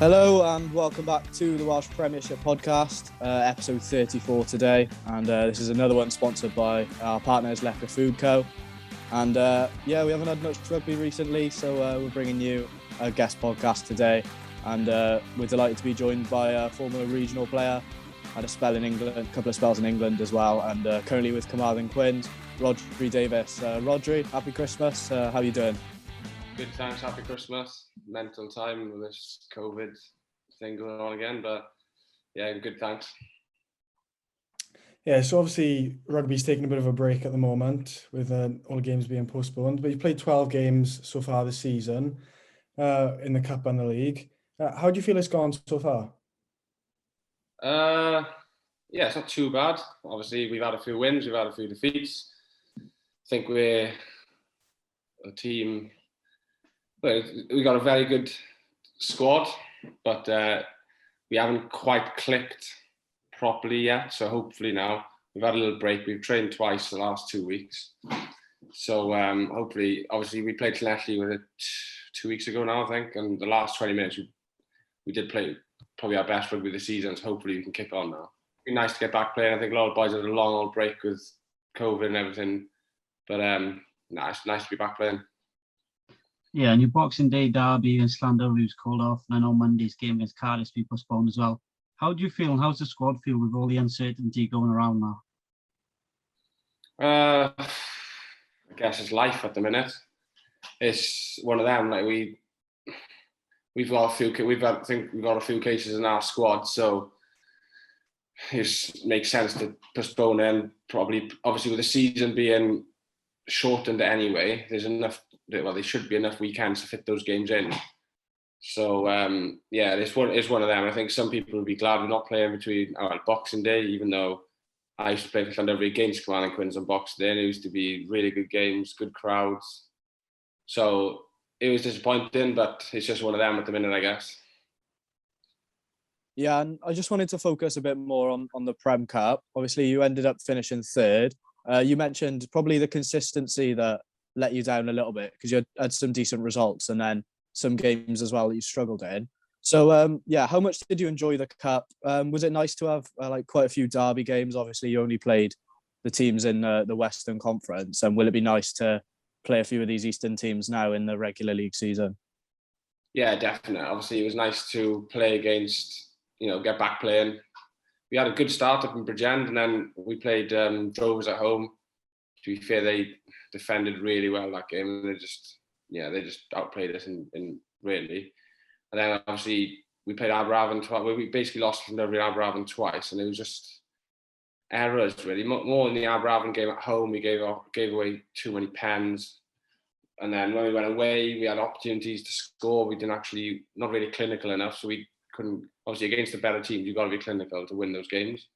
Hello and welcome back to the Welsh Premiership podcast, episode 34 today. And this is another one sponsored by our partners, Leicester Food Co. And we haven't had much rugby recently, so we're bringing you a guest podcast today. And we're delighted to be joined by a former regional player, had a spell in England, a couple of spells in England as well, and currently with Carmarthen Quins, Rhodri Davies. Rhodri, happy Christmas. How are you doing? Good, thanks. Happy Christmas. Mental time with this COVID thing going on again, but yeah, good, thanks. Yeah, so obviously rugby's taking a bit of a break at the moment with all the games being postponed, but you've played 12 games so far this season in the Cup and the League. How do you feel it's gone so far? Yeah, it's not too bad. Obviously, we've had a few wins, we've had a few defeats. I think we're a team. We got a very good squad, but we haven't quite clicked properly yet. So hopefully now, we've had a little break. We've trained twice the last 2 weeks. So hopefully, obviously we played Llandovery with it 2 weeks ago now, I think. And the last 20 minutes, we did play probably our best rugby of the season. So hopefully we can kick on now. It'd be nice to get back playing. I think a lot of boys had a long old break with COVID and everything. But it's nice to be back playing. Yeah, and your Boxing Day derby against Llandovery was called off, and I know Monday's game against Cardiff be postponed as well. How do you feel, and how's the squad feel with all the uncertainty going around now? I guess it's life at the minute. It's one of them. Like we've got a few cases in our squad, so it makes sense to postpone it. Probably, obviously, with the season being shortened anyway, there's enough. Well, there should be enough weekends to fit those games in. So it's one of them. I think some people would be glad we're not playing between Boxing Day, even though I used to play for Llandovery against Carmarthen Quins on Boxing Day, and it used to be really good games, good crowds. So it was disappointing, but it's just one of them at the minute, I guess. Yeah, and I just wanted to focus a bit more on the Prem Cup. Obviously, you ended up finishing third. You mentioned probably the consistency that let you down a little bit because you had some decent results and then some games as well that you struggled in. So, how much did you enjoy the Cup? Was it nice to have quite a few derby games? Obviously, you only played the teams in the Western Conference. And will it be nice to play a few of these Eastern teams now in the regular league season? Yeah, definitely. Obviously, it was nice to play against, get back playing. We had a good start up in Bridgend, and then we played Drovers at home. To be fair, they defended really well that game, and they just outplayed us in really. And then obviously we played Aberafon twice. We basically lost Llandovery and Aberafon twice, and it was just errors really. More in the Aberafon game at home, we gave away too many pens, and then when we went away, we had opportunities to score. We didn't actually not really clinical enough, so we couldn't. Obviously, against the better teams, you've got to be clinical to win those games.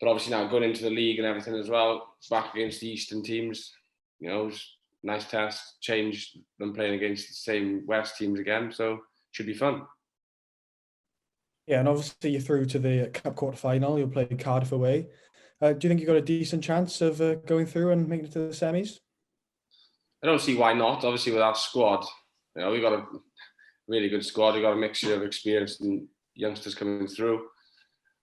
But obviously now going into the league and everything as well, back against the Eastern teams, it was a nice test, change than playing against the same West teams again. So it should be fun. Yeah, and obviously you're through to the Cup quarter-final. You'll play Cardiff away. Do you think you've got a decent chance of going through and making it to the semis? I don't see why not. Obviously with our squad, we've got a really good squad. We've got a mixture of experienced and youngsters coming through.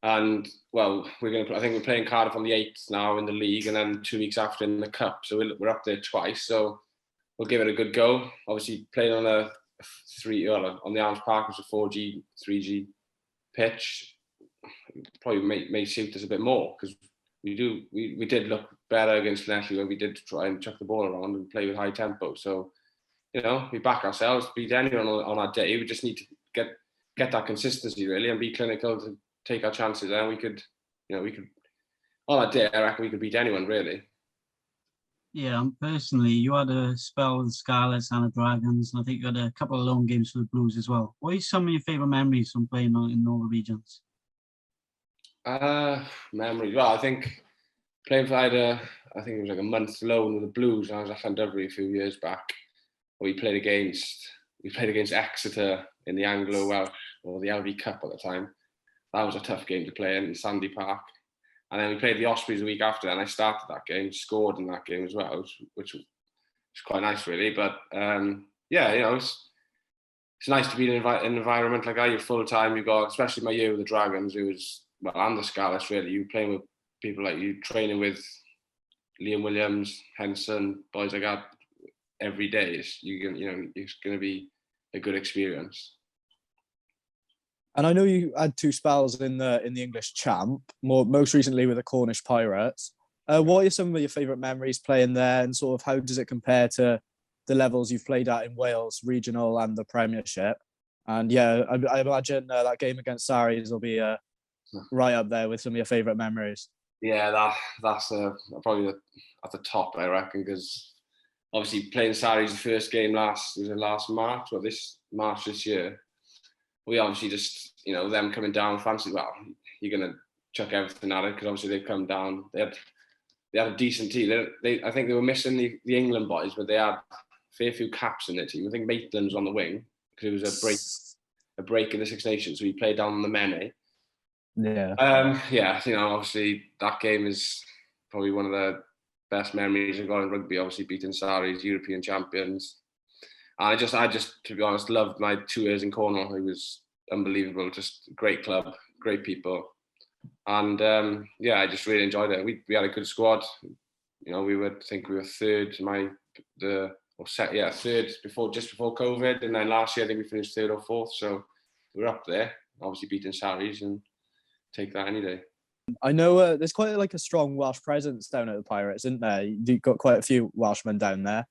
And well, I think we're playing Cardiff on the 8th now in the league, and then 2 weeks after in the Cup. So we're up there twice. So we'll give it a good go. Obviously, playing on on the Arms Park, which is a 4G, 3G pitch, probably may suit us a bit more because we did look better against Llandovery when we did try and chuck the ball around and play with high tempo. So we back ourselves, beat anyone on our day. We just need to get that consistency really and be clinical to take our chances, and we could on that day I reckon we could beat anyone really. Yeah, personally, you had a spell with the Scarlets and the Dragons, and I think you had a couple of lone games for the Blues as well. What are some of your favourite memories from playing in all the regions? Memories. Well, I think playing for I think it was like a month loan with the Blues. I was at Llandovery a few years back. We played against Exeter in the Anglo Welsh or the LV Cup at the time. That was a tough game to play in Sandy Park. And then we played the Ospreys the week after, and I started that game, scored in that game as well, which was quite nice, really. But it's nice to be in an environment like that. You're full time. You got, especially my year with the Dragons, it was, well, and the Scarlets really. You playing with people like you, training with Liam Williams, Henson, boys like that every day. It's going to be a good experience. And I know you had 2 spells in the English Champ, most recently with the Cornish Pirates. What are some of your favourite memories playing there, and sort of how does it compare to the levels you've played at in Wales, regional and the Premiership? And yeah, I imagine that game against Saris will be right up there with some of your favourite memories. Yeah, that's probably at the top, I reckon, because obviously playing Saris the first game last March, or this March this year. We obviously just, them coming down, fancy, well, you're going to chuck everything at it, because obviously they've come down. They had a decent team. I think they were missing the England boys, but they had a fair few caps in their team. I think Maitland was on the wing, because it was a break in the Six Nations, so he played down the Mene. Yeah. Obviously that game is probably one of the best memories I've got in rugby, obviously beating Saris, European champions. I just, to be honest, loved my 2 years in Cornwall. It was unbelievable. Just a great club, great people. And I just really enjoyed it. We had a good squad. We were third, third just before COVID. And then last year, I think we finished 3rd or 4th. So we're up there, obviously beating Saris, and take that any day. I know there's quite a strong Welsh presence down at the Pirates, isn't there? You've got quite a few Welshmen down there.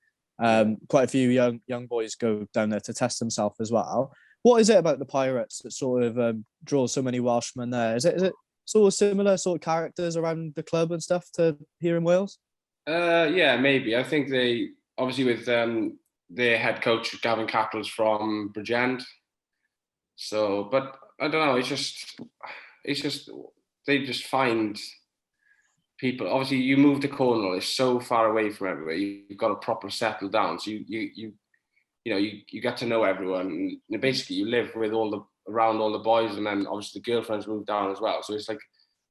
Quite a few young boys go down there to test themselves as well. What is it about the Pirates that sort of draws so many Welshmen there? Is it sort of similar sort of characters around the club and stuff to here in Wales? Yeah, maybe. I think they obviously with their head coach Gavin Cattle's from Bridgend. So, but I don't know. It's just they just find people. Obviously, you move to Cornwall; it's so far away from everywhere. You've got to properly settle down. So you get to know everyone. And basically, you live with around all the boys, and then obviously the girlfriends move down as well. So it's like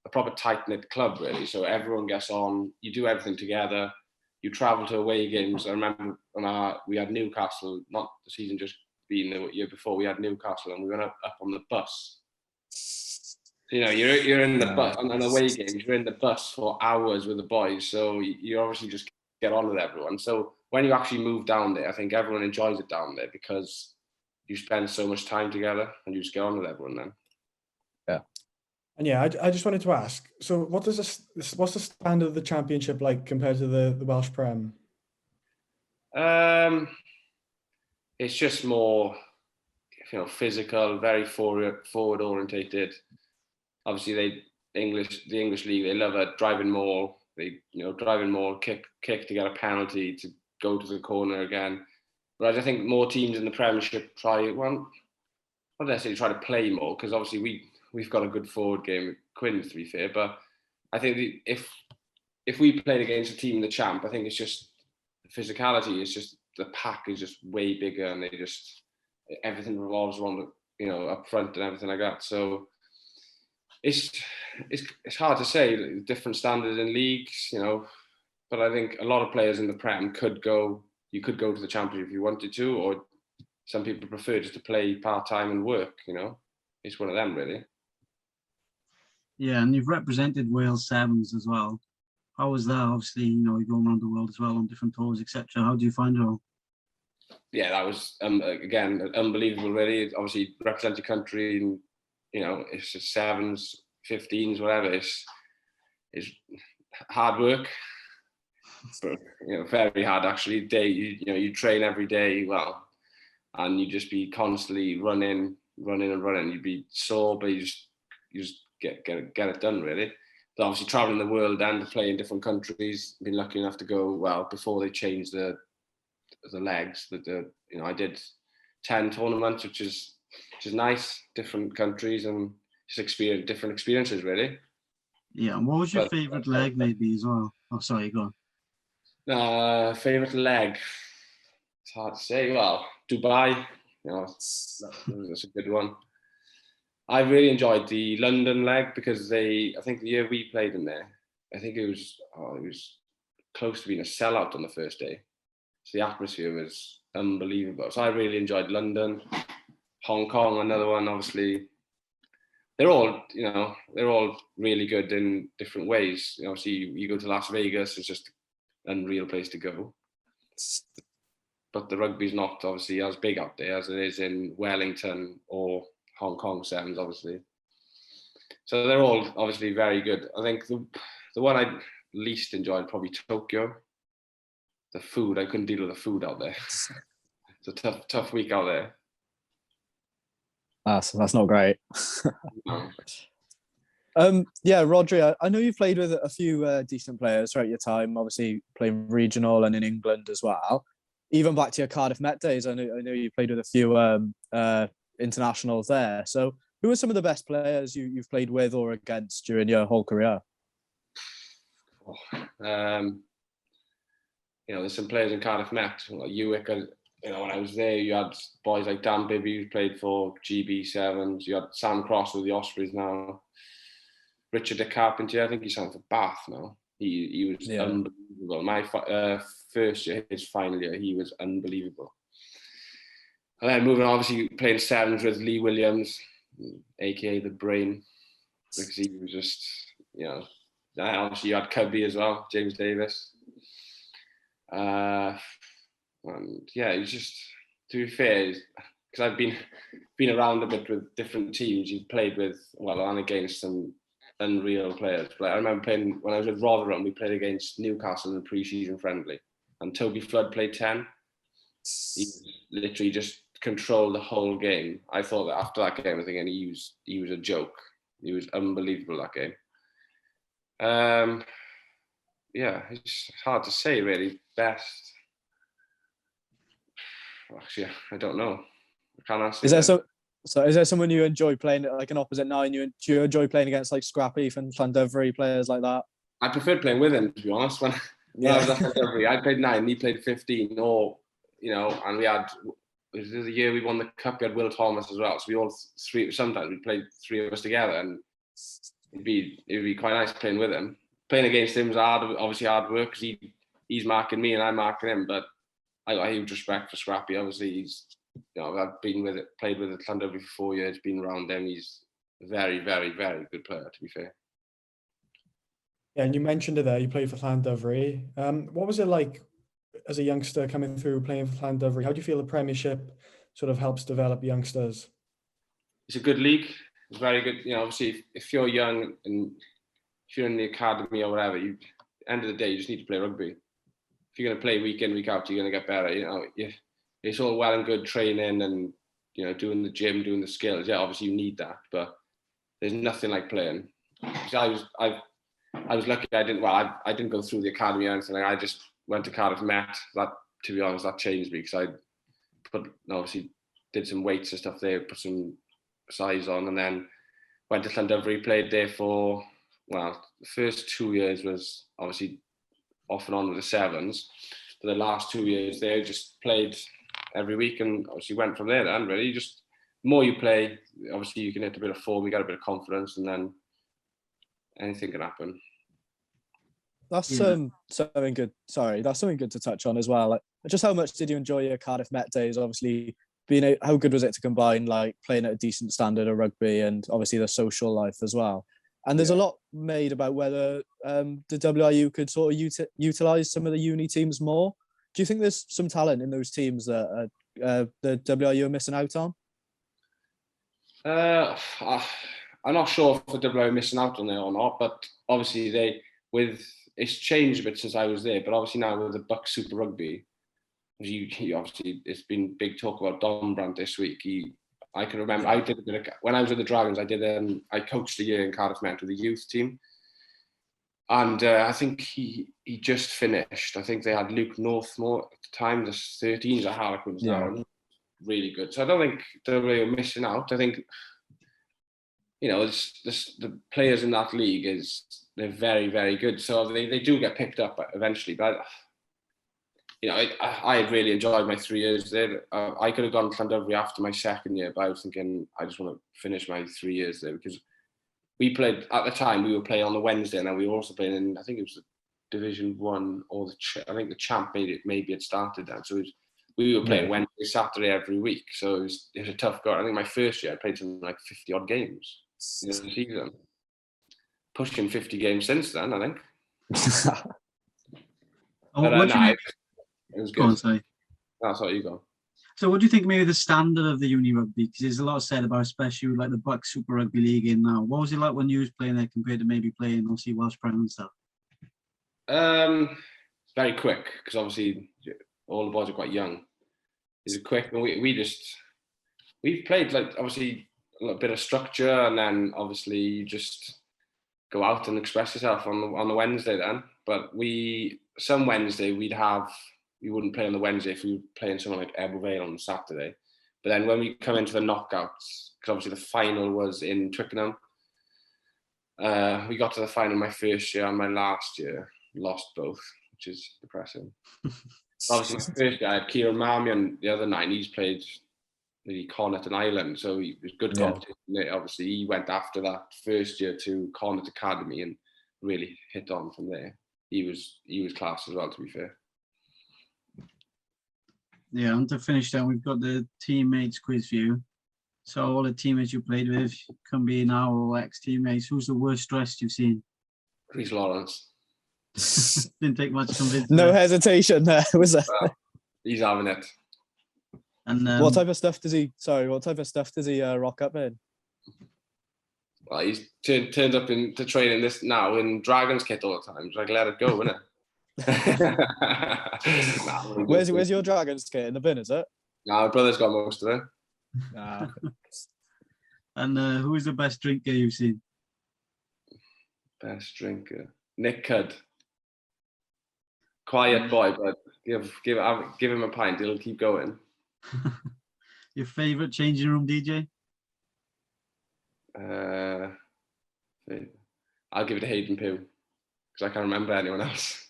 a proper tight-knit club, really. So everyone gets on. You do everything together. You travel to away games. I remember when we had Newcastle, not the season just being the year before. We had Newcastle, and we went up on the bus. You're in the bus on an away games. You're in the bus for hours with the boys, so you obviously just get on with everyone. So when you actually move down there, I think everyone enjoys it down there because you spend so much time together and you just get on with everyone then. Yeah. And yeah, I just wanted to ask. So, what's the standard of the championship like compared to the Welsh Prem? It's just more, physical, very forward orientated. Obviously, the English league, they love a driving maul. They driving maul, kick to get a penalty to go to the corner again. Whereas I think more teams in the Premiership try to play more, because obviously we've got a good forward game with Quins, to be fair. But I think if we played against a team in the Champ, I think it's just the physicality. It's just the pack is just way bigger, and everything revolves around up front and everything like that. So it's hard to say different standards in leagues, but I think a lot of players in the Prem could go to the Championship if you wanted to, or some people prefer just to play part-time and work, It's one of them, really. Yeah, and you've represented Wales Sevens as well. How was that? Obviously, you're going around the world as well on different tours, etc. How do you find it all? Yeah, that was, again, unbelievable, really. Obviously, represent your country, and, it's just sevens, 15s, whatever. It's hard work. But, very hard, actually. You train every day, and you just be constantly running. You'd be sore, but you just get it done, really. But obviously, traveling the world and to play in different countries, been lucky enough to go, before they changed the legs, I did 10 tournaments, which is nice, different countries, and just experience different experiences, really. Yeah, and what was your favourite leg, maybe, as well? Oh, sorry, go on. Favourite leg? It's hard to say. Well, Dubai, that's a good one. I really enjoyed the London leg because I think the year we played in there, I think it was close to being a sellout on the first day. So the atmosphere was unbelievable. So I really enjoyed London. Hong Kong, another one, obviously. They're all really good in different ways. Obviously, you go to Las Vegas, it's just an unreal place to go. But the rugby's not obviously as big out there as it is in Wellington or Hong Kong Sevens, obviously. So they're all obviously very good. I think the one I least enjoyed probably Tokyo. The food, I couldn't deal with the food out there. It's a tough week out there. That's not great. No. Yeah, Rhodri, I know you've played with a few decent players throughout your time, obviously playing regional and in England as well. Even back to your Cardiff Met days, I know you played with a few internationals there. So who are some of the best players you've played with or against during your whole career? There's some players in Cardiff Met, like Ewick. When I was there, you had boys like Dan Bibby, who played for GB Sevens. You had Sam Cross with the Ospreys now. Richard de Carpentier, I think he's signed for Bath now. He was unbelievable. My first year, his final year, he was unbelievable. And then moving on, obviously playing sevens with Lee Williams, aka the Brain, because he was just, obviously you had Cubby as well, James Davies. And yeah, it's just, to be fair, because I've been around a bit with different teams. You've played with, and against some unreal players. But I remember playing when I was with Rotherham. We played against Newcastle in a pre-season friendly, and Toby Flood played 10. He literally just controlled the whole game. I thought that after that game, I think he was a joke. He was unbelievable that game. Yeah, it's hard to say really. Best. Actually, I don't know. I can't answer. Is there someone you enjoy playing like an opposite nine? Do you enjoy playing against like Scrappy and Llandovery players like that? I preferred playing with him, to be honest. When I was at Llandovery, I played 9, he played 15, and we had, it was the year we won the cup, we had Will Thomas as well. So we all three, sometimes we played 3 of us together, and it'd be quite nice playing with him. Playing against him was obviously hard work, because he's marking me and I'm marking him, but I got huge respect for Scrappy. Obviously, he's, I've played with Llandovery for 4 years, been around him. He's a very, very, very good player, to be fair. Yeah, and you mentioned it there, you played for Llandovery. What was it like as a youngster coming through playing for Llandovery? How do you feel the Premiership sort of helps develop youngsters? It's a good league. It's very good. Obviously, if you're young and if you're in the academy or whatever, at the end of the day, you just need to play rugby. If you're going to play week in, week out, you're going to get better. It's all well and good training and doing the gym, doing the skills. Yeah, obviously you need that, but there's nothing like playing. So I was lucky. I didn't go through the academy or anything. I just went to Cardiff Met. That, to be honest, that changed me, because I obviously did some weights and stuff there, put some size on, and then went to Llandovery, played there for, the first 2 years was obviously off and on with the sevens. But the last 2 years there, just played every week, and obviously went from there then, really. Just the more you play, obviously you can hit a bit of form, you got a bit of confidence, and then anything can happen. That's something good. Sorry, that's something good to touch on as well. Like, just how much did you enjoy your Cardiff Met days? Obviously, how good was it to combine like playing at a decent standard of rugby and obviously the social life as well? And there's a lot made about whether the WIU could sort of utilise some of the uni teams more. Do you think there's some talent in those teams that the WIU are missing out on? I'm not sure if the WIU are missing out on it or not, but obviously it's changed a bit since I was there. But obviously now with the Buck Super Rugby, obviously it's been big talk about Donbrandt this week. I can remember I did a bit of, when I was with the Dragons. I coached a year in Cardiff Met with the youth team, and I think he just finished. I think they had Luke Northmore at the time, the 13s at Harlequins now, really good. So I don't think they're really missing out. I think the players in that league they're very, very good. So they do get picked up eventually, but. I really enjoyed my 3 years there. I could have gone to Llandovery after my second year, but I was thinking I just want to finish my 3 years there, because we played, at the time, we were playing on the Wednesday, and then we were also playing in, I think it was the Division 1 or I think the Champ maybe it started then. So we were playing Wednesday Saturday every week, so it was a tough go. I think my first year I played something like 50 odd games in the season. Pushing 50 games since then, I think. But, it was good. Go on, sorry. That's what you go. So what do you think maybe the standard of the uni rugby? Because there's a lot said about, especially with like the Buck Super Rugby League in now. What was it like when you was playing there compared to maybe playing obviously Welsh Prem and stuff? Very quick, because obviously all the boys are quite young. It's quick, and we've played like obviously a little bit of structure, and then obviously you just go out and express yourself on the Wednesday then. But some Wednesday we wouldn't play on the Wednesday if we were playing someone like Ebbw Vale on Saturday. But then when we come into the knockouts, because obviously the final was in Twickenham, we got to the final my first year and my last year, lost both, which is depressing. Obviously my first year I had Kieran Marmion the other night, he's played the Carmarthen Island, so it was good competition. Obviously he went after that first year to Carmarthen Academy and really hit on from there. He was class as well, to be fair. Yeah, and to finish down, we've got the teammates quiz for you. So all the teammates you played with can be now or ex-teammates. Who's the worst dressed you've seen? Chris Lawrence. Didn't take much to convince. No hesitation there, was there? He's having it. And what type of stuff does he rock up in? Well, he's turned up to training this now in Dragons kit all the time. It's like, let it go, innit? Where's your Dragons kit? In the bin, is it? No, my brother's got most of it. And who is the best drinker you've seen? Best drinker? Nick Cudd. Quiet boy, but give him a pint, he'll keep going. Your favourite changing room DJ? I'll give it to Hayden Pugh, because I can't remember anyone else.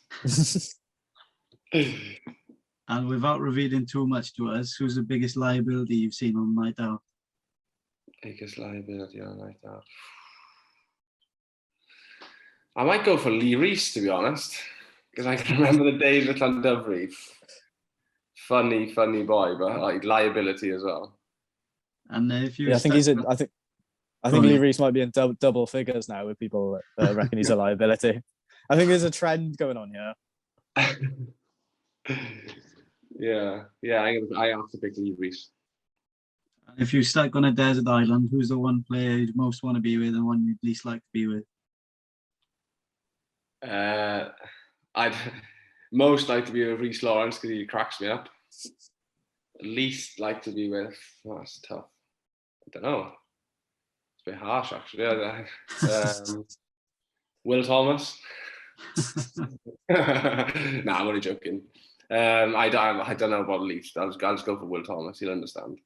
And without revealing too much to us, who's the biggest liability you've seen on night out? Biggest liability on night out? I might go for Lee Reese, to be honest, because I can remember the days at Llandovery. Funny boy, but like liability as well. And if you, I think he's in. I think Lee Reese might be in double figures now with people that reckon he's a liability. I think there's a trend going on here. Yeah. I have to pick Lee Reese. If you're stuck on a desert island, who's the one player you'd most want to be with and one you'd least like to be with? I'd most like to be with Rhys Lawrence because he cracks me up. Least like to be with, that's tough. I don't know. It's a bit harsh, actually. Will Thomas. Nah, I'm only joking. I don't know about least. I'll just go for Will Thomas. He'll understand.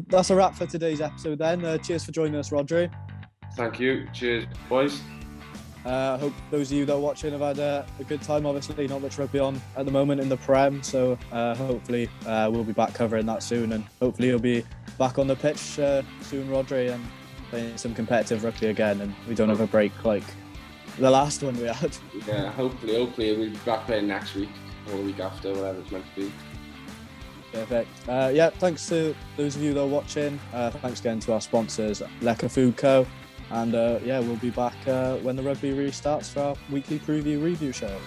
That's a wrap for today's episode then. Cheers for joining us, Rhodri. Thank you. Cheers, boys. I hope those of you that are watching have had a good time. Obviously, not much rugby on at the moment in the Prem, so hopefully we'll be back covering that soon, and hopefully you'll be back on the pitch soon, Rhodri, and playing some competitive rugby again, and we don't have a break like the last one we had. Yeah, hopefully we'll be back playing next week or the week after, whatever it's meant to be. Perfect. Thanks to those of you that are watching. Thanks again to our sponsors, Lekker Food Co. And we'll be back when the rugby restarts for our weekly preview review show.